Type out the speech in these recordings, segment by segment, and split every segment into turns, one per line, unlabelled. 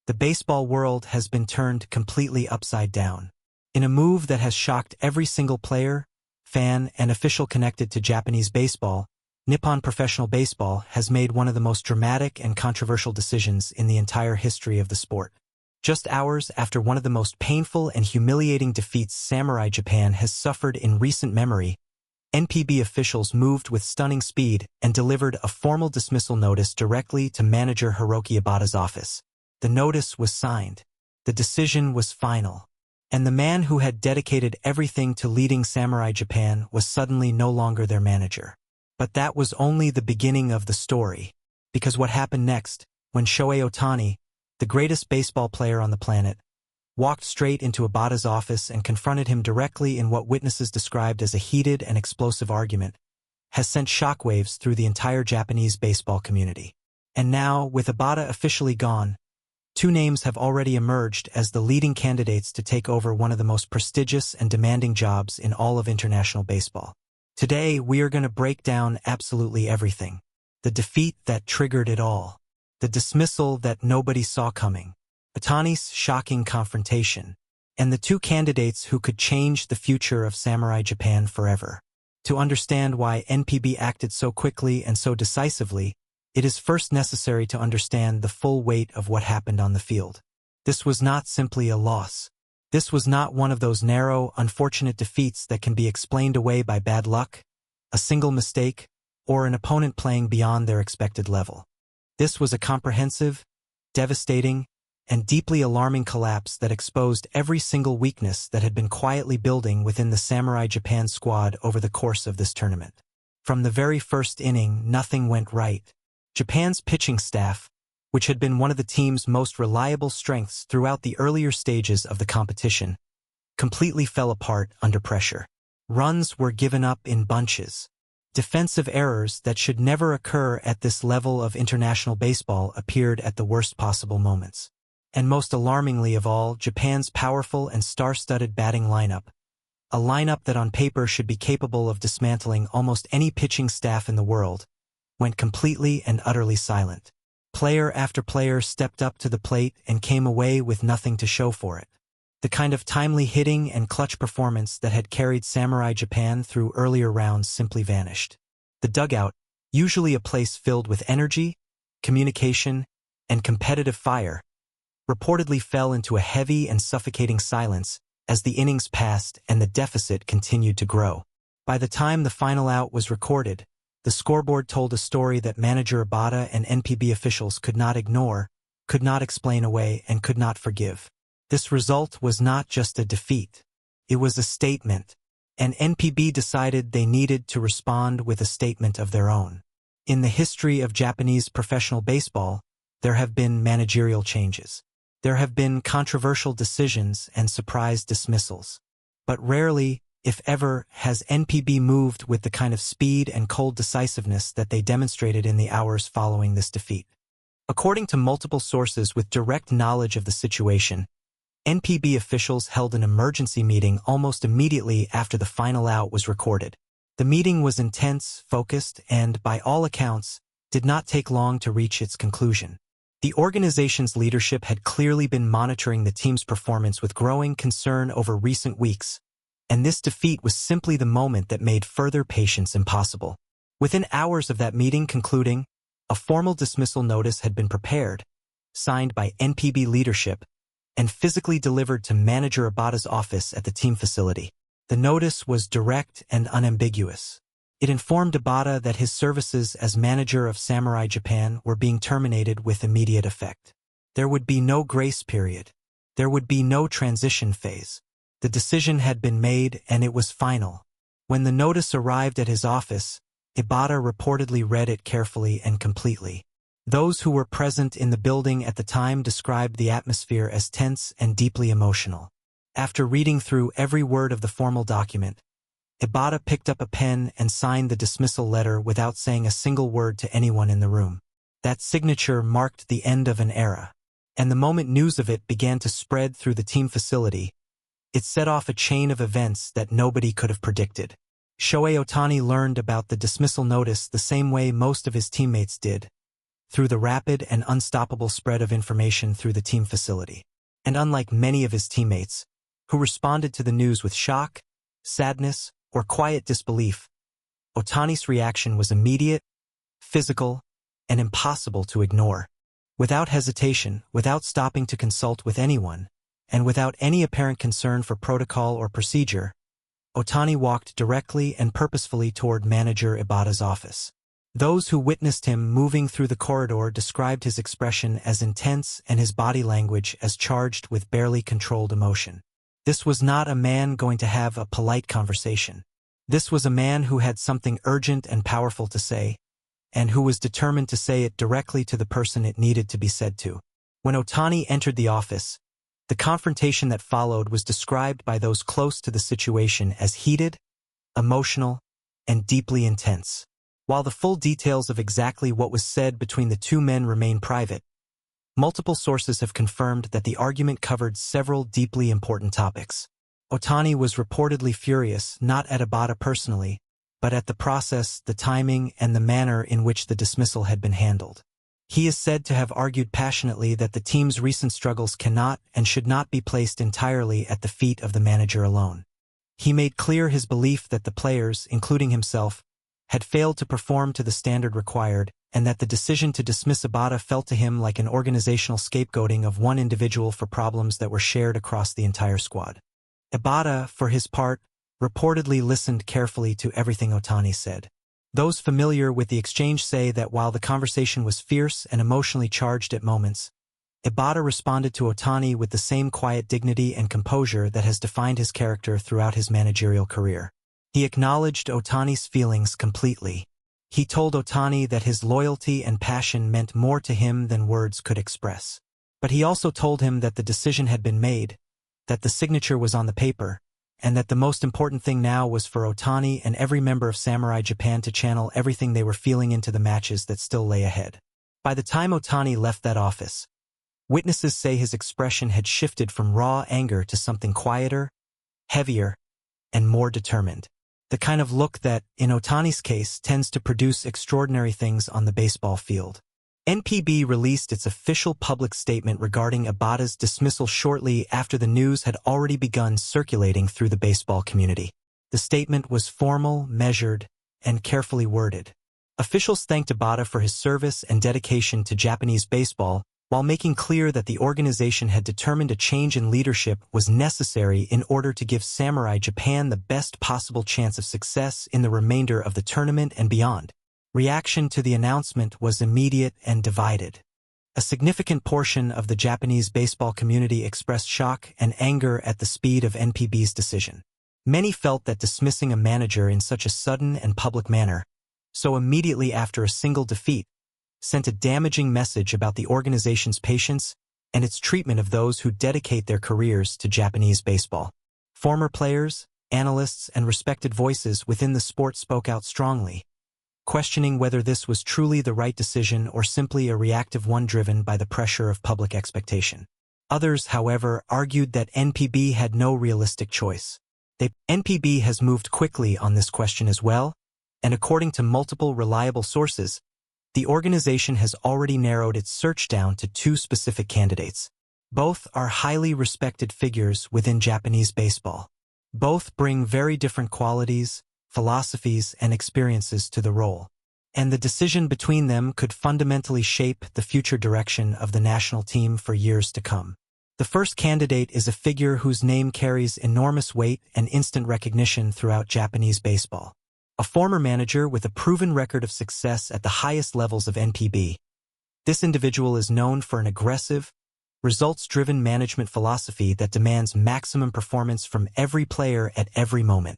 The baseball world has been turned completely upside down. In a move that has shocked every single player, fan, and official connected to Japanese baseball, Nippon Professional Baseball has made one of the most dramatic and controversial decisions in the entire history of the sport. Just hours after one of the most painful and humiliating defeats Samurai Japan has suffered in recent memory, NPB officials moved with stunning speed and delivered a formal dismissal notice directly to manager Hiroki Ibata's office. The notice was signed. The decision was final. And the man who had dedicated everything to leading Samurai Japan was suddenly no longer their manager. But that was only the beginning of the story. Because what happened next, when Shohei Ohtani, the greatest baseball player on the planet, walked straight into Ibata's office and confronted him directly in what witnesses described as a heated and explosive argument, has sent shockwaves through the entire Japanese baseball community. And now, with Ibata officially gone, two names have already emerged as the leading candidates to take over one of the most prestigious and demanding jobs in all of international baseball. Today, we are going to break down absolutely everything. The defeat that triggered it all. The dismissal that nobody saw coming. Ohtani's shocking confrontation. And the two candidates who could change the future of Samurai Japan forever. To understand why NPB acted so quickly and so decisively, it is first necessary to understand the full weight of what happened on the field. This was not simply a loss. This was not one of those narrow, unfortunate defeats that can be explained away by bad luck, a single mistake, or an opponent playing beyond their expected level. This was a comprehensive, devastating, and deeply alarming collapse that exposed every single weakness that had been quietly building within the Samurai Japan squad over the course of this tournament. From the very first inning, nothing went right. Japan's pitching staff, which had been one of the team's most reliable strengths throughout the earlier stages of the competition, completely fell apart under pressure. Runs were given up in bunches. Defensive errors that should never occur at this level of international baseball appeared at the worst possible moments. And most alarmingly of all, Japan's powerful and star-studded batting lineup, a lineup that on paper should be capable of dismantling almost any pitching staff in the world, went completely and utterly silent. Player after player stepped up to the plate and came away with nothing to show for it. The kind of timely hitting and clutch performance that had carried Samurai Japan through earlier rounds simply vanished. The dugout, usually a place filled with energy, communication, and competitive fire, reportedly fell into a heavy and suffocating silence as the innings passed and the deficit continued to grow. By the time the final out was recorded, the scoreboard told a story that manager Ibata and NPB officials could not ignore, could not explain away, and could not forgive. This result was not just a defeat. It was a statement, and NPB decided they needed to respond with a statement of their own. In the history of Japanese professional baseball, there have been managerial changes. There have been controversial decisions and surprise dismissals. But rarely, if ever, has NPB moved with the kind of speed and cold decisiveness that they demonstrated in the hours following this defeat. According to multiple sources with direct knowledge of the situation, NPB officials held an emergency meeting almost immediately after the final out was recorded. The meeting was intense, focused, and, by all accounts, did not take long to reach its conclusion. The organization's leadership had clearly been monitoring the team's performance with growing concern over recent weeks, and this defeat was simply the moment that made further patience impossible. Within hours of that meeting concluding, a formal dismissal notice had been prepared, signed by NPB leadership, and physically delivered to manager Ibata's office at the team facility. The notice was direct and unambiguous. It informed Ibata that his services as manager of Samurai Japan were being terminated with immediate effect. There would be no grace period. There would be no transition phase. The decision had been made and it was final. When the notice arrived at his office, Ibata reportedly read it carefully and completely. Those who were present in the building at the time described the atmosphere as tense and deeply emotional. After reading through every word of the formal document, Ibata picked up a pen and signed the dismissal letter without saying a single word to anyone in the room. That signature marked the end of an era. And the moment news of it began to spread through the team facility, it set off a chain of events that nobody could have predicted. Shohei Ohtani learned about the dismissal notice the same way most of his teammates did, through the rapid and unstoppable spread of information through the team facility. And unlike many of his teammates, who responded to the news with shock, sadness, or quiet disbelief, Ohtani's reaction was immediate, physical, and impossible to ignore. Without hesitation, without stopping to consult with anyone, and without any apparent concern for protocol or procedure, Ohtani walked directly and purposefully toward manager Ibata's office. Those who witnessed him moving through the corridor described his expression as intense and his body language as charged with barely controlled emotion. This was not a man going to have a polite conversation. This was a man who had something urgent and powerful to say, and who was determined to say it directly to the person it needed to be said to. When Ohtani entered the office, the confrontation that followed was described by those close to the situation as heated, emotional, and deeply intense. While the full details of exactly what was said between the two men remain private, multiple sources have confirmed that the argument covered several deeply important topics. Ohtani was reportedly furious not at Ibata personally, but at the process, the timing, and the manner in which the dismissal had been handled. He is said to have argued passionately that the team's recent struggles cannot and should not be placed entirely at the feet of the manager alone. He made clear his belief that the players, including himself, had failed to perform to the standard required, and that the decision to dismiss Ibata felt to him like an organizational scapegoating of one individual for problems that were shared across the entire squad. Ibata, for his part, reportedly listened carefully to everything Ohtani said. Those familiar with the exchange say that while the conversation was fierce and emotionally charged at moments, Ibata responded to Ohtani with the same quiet dignity and composure that has defined his character throughout his managerial career. He acknowledged Ohtani's feelings completely. He told Ohtani that his loyalty and passion meant more to him than words could express. But he also told him that the decision had been made, that the signature was on the paper, and that the most important thing now was for Ohtani and every member of Samurai Japan to channel everything they were feeling into the matches that still lay ahead. By the time Ohtani left that office, witnesses say his expression had shifted from raw anger to something quieter, heavier, and more determined. The kind of look that, in Ohtani's case, tends to produce extraordinary things on the baseball field. NPB released its official public statement regarding Ibata's dismissal shortly after the news had already begun circulating through the baseball community. The statement was formal, measured, and carefully worded. Officials thanked Ibata for his service and dedication to Japanese baseball, while making clear that the organization had determined a change in leadership was necessary in order to give Samurai Japan the best possible chance of success in the remainder of the tournament and beyond. Reaction to the announcement was immediate and divided. A significant portion of the Japanese baseball community expressed shock and anger at the speed of NPB's decision. Many felt that dismissing a manager in such a sudden and public manner, so immediately after a single defeat, sent a damaging message about the organization's patience and its treatment of those who dedicate their careers to Japanese baseball. Former players, analysts, and respected voices within the sport spoke out strongly, questioning whether this was truly the right decision or simply a reactive one driven by the pressure of public expectation. Others, however, argued that NPB had no realistic choice. NPB has moved quickly on this question as well, and according to multiple reliable sources, the organization has already narrowed its search down to two specific candidates. Both are highly respected figures within Japanese baseball. Both bring very different qualities, philosophies, and experiences to the role, and the decision between them could fundamentally shape the future direction of the national team for years to come. The first candidate is a figure whose name carries enormous weight and instant recognition throughout Japanese baseball. A former manager with a proven record of success at the highest levels of NPB. This individual is known for an aggressive, results-driven management philosophy that demands maximum performance from every player at every moment.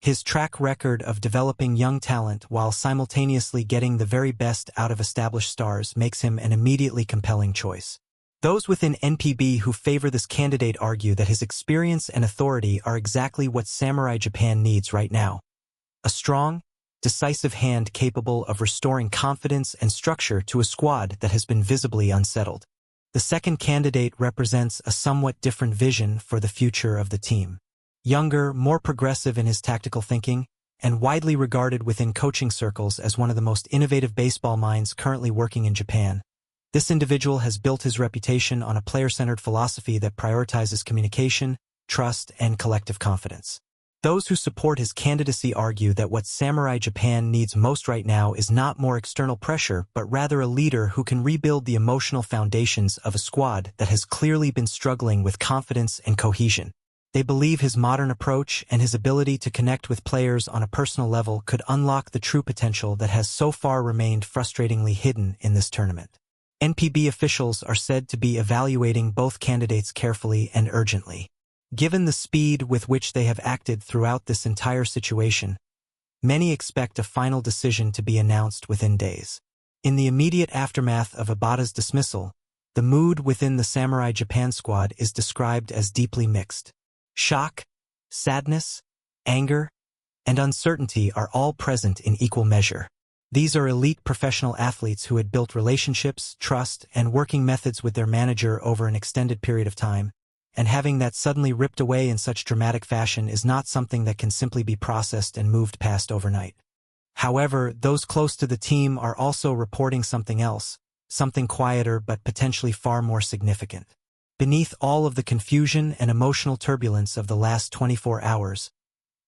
His track record of developing young talent while simultaneously getting the very best out of established stars makes him an immediately compelling choice. Those within NPB who favor this candidate argue that his experience and authority are exactly what Samurai Japan needs right now. A strong, decisive hand capable of restoring confidence and structure to a squad that has been visibly unsettled. The second candidate represents a somewhat different vision for the future of the team. Younger, more progressive in his tactical thinking, and widely regarded within coaching circles as one of the most innovative baseball minds currently working in Japan. This individual has built his reputation on a player-centered philosophy that prioritizes communication, trust, and collective confidence. Those who support his candidacy argue that what Samurai Japan needs most right now is not more external pressure, but rather a leader who can rebuild the emotional foundations of a squad that has clearly been struggling with confidence and cohesion. They believe his modern approach and his ability to connect with players on a personal level could unlock the true potential that has so far remained frustratingly hidden in this tournament. NPB officials are said to be evaluating both candidates carefully and urgently. Given the speed with which they have acted throughout this entire situation, many expect a final decision to be announced within days. In the immediate aftermath of Ibata's dismissal, the mood within the Samurai Japan squad is described as deeply mixed. Shock, sadness, anger, and uncertainty are all present in equal measure. These are elite professional athletes who had built relationships, trust, and working methods with their manager over an extended period of time, and having that suddenly ripped away in such dramatic fashion is not something that can simply be processed and moved past overnight. However, those close to the team are also reporting something else, something quieter but potentially far more significant. Beneath all of the confusion and emotional turbulence of the last 24 hours,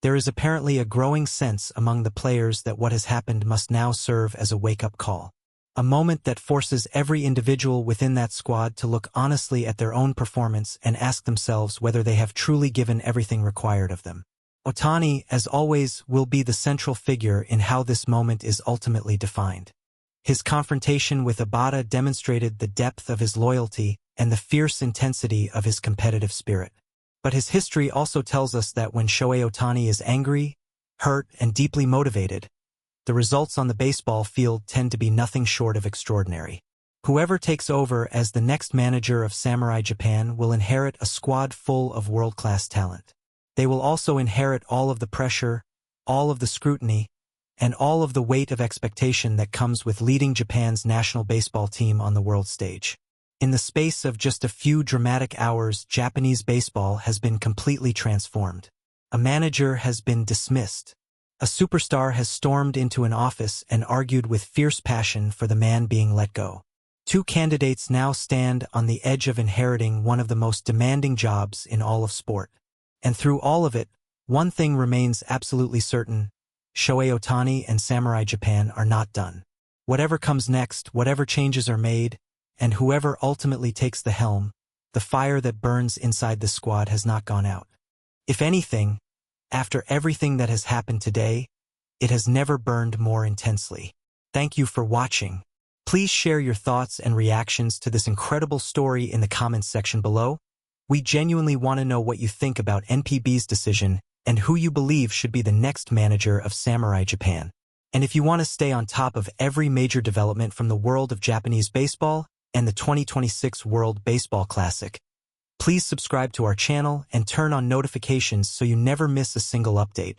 there is apparently a growing sense among the players that what has happened must now serve as a wake-up call. A moment that forces every individual within that squad to look honestly at their own performance and ask themselves whether they have truly given everything required of them. Ohtani, as always, will be the central figure in how this moment is ultimately defined. His confrontation with Ibata demonstrated the depth of his loyalty and the fierce intensity of his competitive spirit. But his history also tells us that when Shohei Ohtani is angry, hurt, and deeply motivated, the results on the baseball field tend to be nothing short of extraordinary. Whoever takes over as the next manager of Samurai Japan will inherit a squad full of world-class talent. They will also inherit all of the pressure, all of the scrutiny, and all of the weight of expectation that comes with leading Japan's national baseball team on the world stage. In the space of just a few dramatic hours, Japanese baseball has been completely transformed. A manager has been dismissed. A superstar has stormed into an office and argued with fierce passion for the man being let go. Two candidates now stand on the edge of inheriting one of the most demanding jobs in all of sport. And through all of it, one thing remains absolutely certain: Shohei Ohtani and Samurai Japan are not done. Whatever comes next, whatever changes are made, and whoever ultimately takes the helm, the fire that burns inside the squad has not gone out. If anything, after everything that has happened today, it has never burned more intensely. Thank you for watching. Please share your thoughts and reactions to this incredible story in the comments section below. We genuinely want to know what you think about NPB's decision and who you believe should be the next manager of Samurai Japan. And if you want to stay on top of every major development from the world of Japanese baseball and the 2026 World Baseball Classic, please subscribe to our channel and turn on notifications so you never miss a single update.